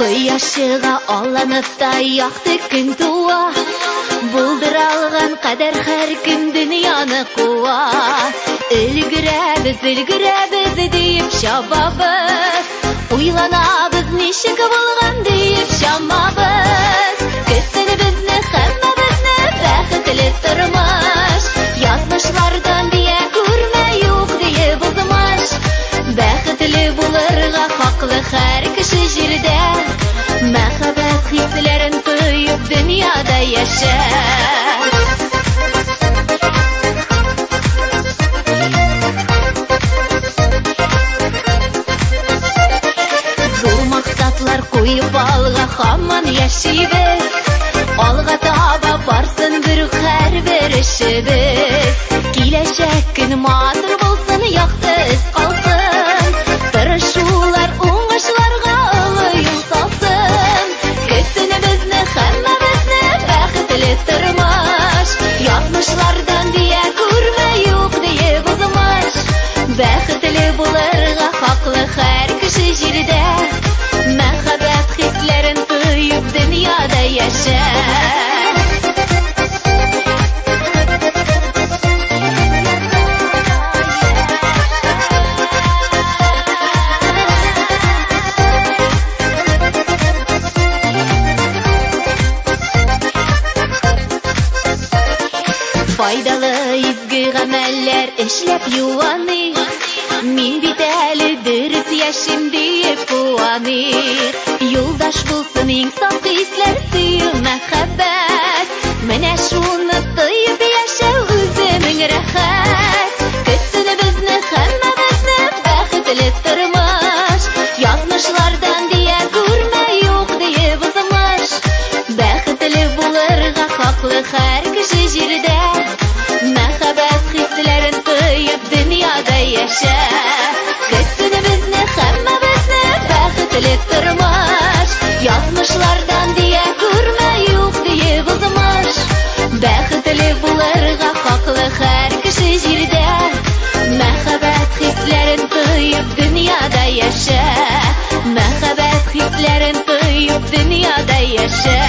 Кояшыга алынып та якты көн туа, булдыралган кадәр һәр көн дөньяны куа. Өлгерәбез диеп чабабыз, уйланабыз ничек булган диеп чамабыз. Көтенебезне һәммәбезне бәхетле тормыш, язмышлардан дия күрмә юк диеп узмыш. Бәхетле булырга хаклы һәр кеше җирдә, мәхәббәт хисләрен тоеп дөньяда яшә. Зур максатлар куеп алга һаман яшибез, алга таба барсын бер һәрбер эшебез. Киләчәк көн матур булсын, якты эз калсын, тырышулар уңышларга олы юл салсын. Көтенебезне һәммәбезне бәхетле тормыш, язмышлардан дия күрмә юк диеп узмыш. Бәхетле булырга хаклы һәр кеше җирдә, мәхәббәт хисләрен тоеп дөньяда яшә. Файдалы изге гамәлләр эшләп юаныйк, мин бит әле дөрес яшим диеп куаныйк. Юлдаш булсын иң саф хисләр, сөю мәхәббәт, менә шуны тоеп яшәү үзенең рәхәт. Көтенебезне һәммәбезне бәхетле тормыш, язмышлардан дия күрмә юк диеп узмыш. Бәхетле булырга хаклы һәр кеше җирдә, мәхәббәт хисләрен тоеп дөньяда яшә. Көтенебезне һәммәбезне бәхетле тормыш, язмышлардан дия күрмә юк диеп узмыш. Бәхетле булырга хаклы һәр кеше җирдә, мәхәббәт хисләрен тоеп дөньяда яшә. Мәхәббәт хисләрен тоеп дөньяда яшә.